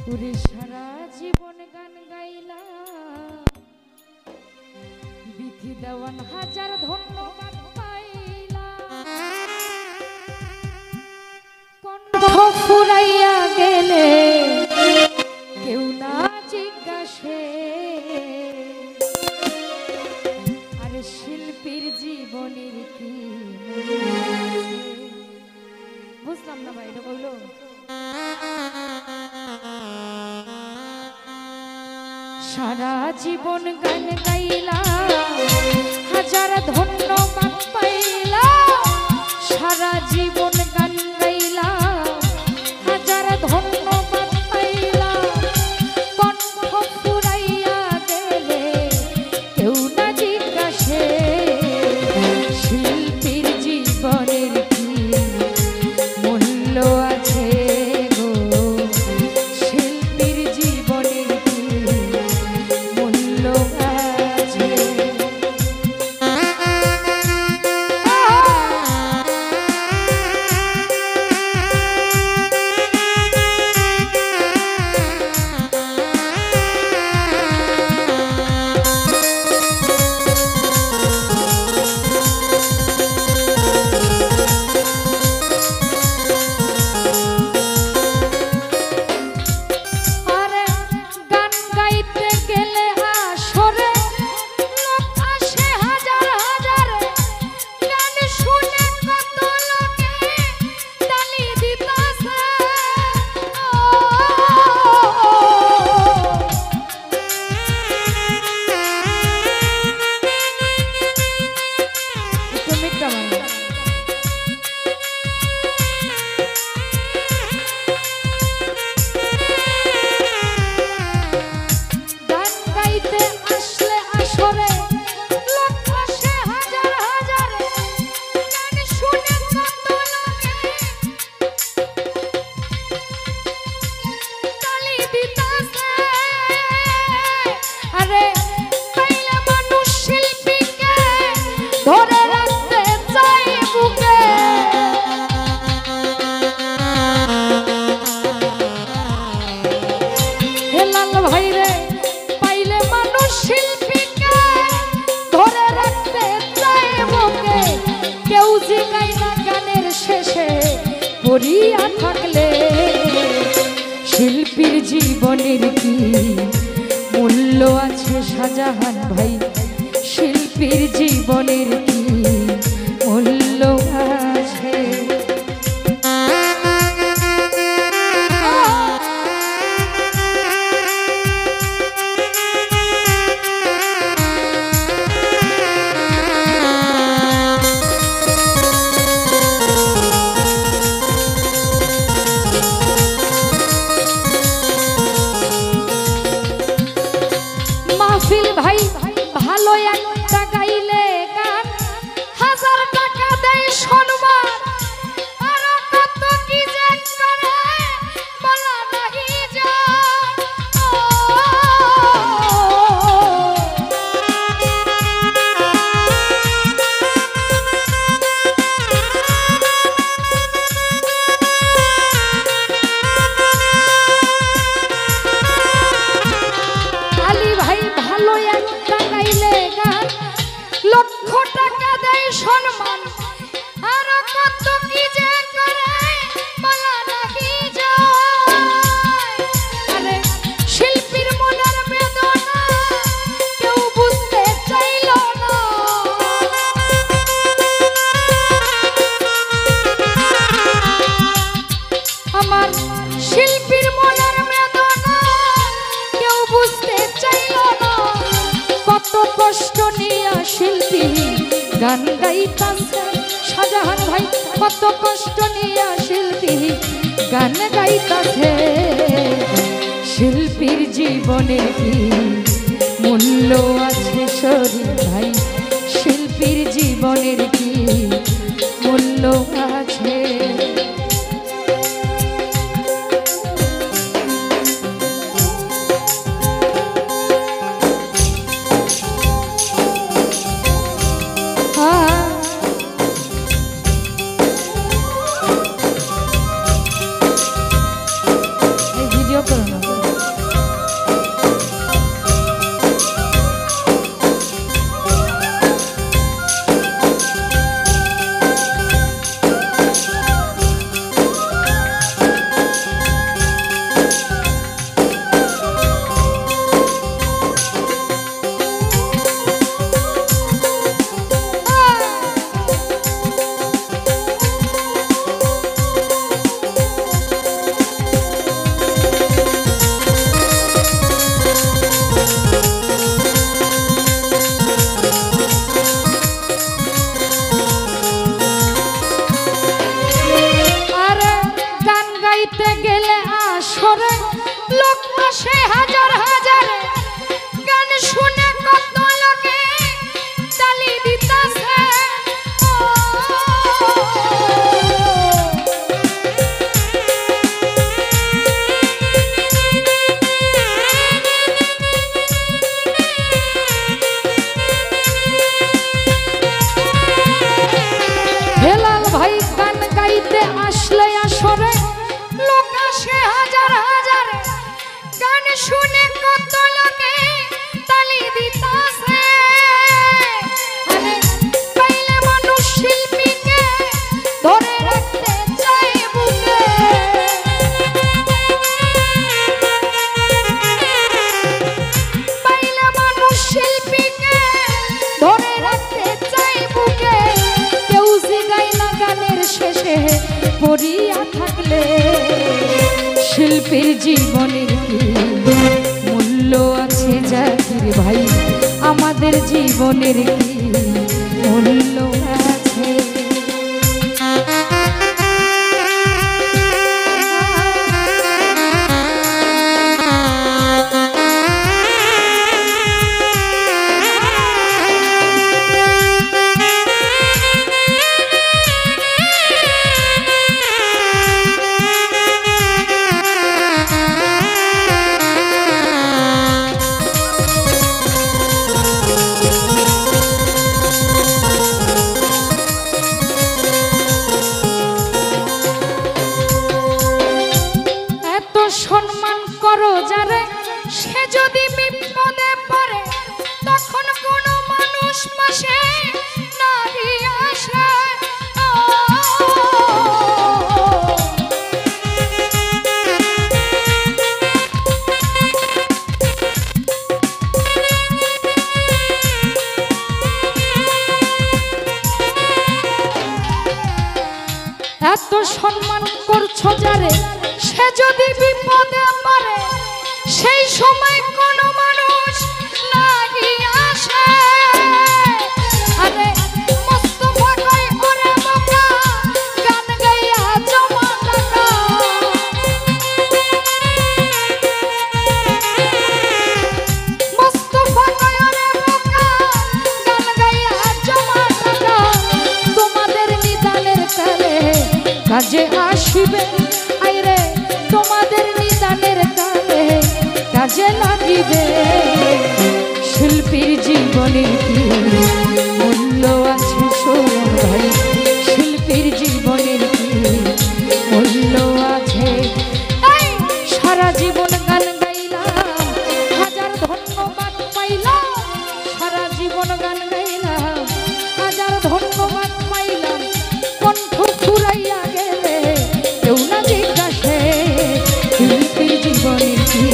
ওরে সারা জীবন গান গাইলা বিধি দেওয়ান হাজার ধন্যবাদ পাইলা কণ্ঠ ফুরাইয়া গেলে কেউ না জিজ্ঞাসে আরে শিল্পীর জীবনের কি বুঝলাম না ভাই, এটা বললো সারা জীবন গান গাইলা হাজার ধন্যবাদ পাইলা সারা জীবন গান গাইলা হাজার ধন্যবাদ পাইলা কণ্ঠ ফুরাইয়া গেলে কেউ না জিজ্ঞাসে শিল্পীর জীবনের কি মূল্য আছে গো শিল্পীর জীবনের কি মূল্য আছে ধরে রাখতে চাই বুকে হেলাল ভাই রে পাইলে মানুষ শিল্পীকে ধরে রাখতে চাই বুকে কেউ জিগাই না গানের শেষে পড়িয়া থাকলে শিল্পীর জীবনের কি মূল্য আছে শাহজাহান ভাই শিল্পীর জীবনের কি মূল্য আছে মাহফিল ভাই ভালো একটা গাইলে গান হাজার টাকা দেয় সম্মান আর কত কি যে করে বলা নাহি যায় আলী ভাই ভালো একটা গাইলে গান লক্ষ টাকা দেয় সম্মান আর কত কি যে করে বলা নাহি যায় আরে শিল্পীর মনের বেদনা কেউ বুঝতে চাইল না আমার শিল্পীর মনের বেদনা কেউ বুঝতে চাইল না কত কষ্ট নিয়ে শিল্পী গান গাইতাছে শাহজাহান ভাই কত কষ্ট নিয়ে শিল্পী গান গাইতাছে শিল্পীর জীবনের কি মূল্য আছে শরীর ভাই শিল্পীর জীবনের কি মূল্য আছে ভিডিও করো না লোক আসে হাজার হাজার, গান শুনে কত লোকে তালি দিতাছে। হেলাল ভাই গান গাইতে আসলে আসরে লোক আসে হাজার হাজার, গান শুনে কত লোকে তালি দিতাছে। আরে পাইলে মানুষ শিল্পীকে ধরে রাখতে চায় বুকে, পাইলে মানুষ শিল্পীকে ধরে রাখতে চায় বুকে। কেউ জিগায় না গানের শেষে পড়িয়া থাকলে শিল্পীর জীবনের কি মূল্য আছে জাকির ভাই, আমাদের জীবনের কি মূল্য আছে? সম্মান করো যারে, সে যদি বিপদে পড়ে তখন কোনো মানুষ পাশে নাহি আসে। এত সম্মান করছো যারে, সে যদি বিপদে পড়ে সেই সময় কোনো মানুষ নাহি আসে। আরে মুস্তাফা কই ওরে বোকা, গান গাইয়া জমা টাকা। মুস্তাফা কই ওরে বোকা, গান গাইয়া জমা টাকা। তোমাদের নিদানের কালে কাজে আসিবে, আইরে তোমাদের নিদানের কালে কাজে লাগিবে। শিল্পীর জীবনের কি মূল্য আছে সোনার ভাই, শিল্পীর জীবনের কি মূল্য আছে? সারা জীবন গান গাইলাম, হাজার ধন্যবাদ পাইলাম। সারা জীবন গান গাইলাম, হাজার ধন্যবাদ পাইলাম। কণ্ঠ ফুরাইয়া গেলে কেউ না জিজ্ঞাসে শিল্পীর জীবনের কি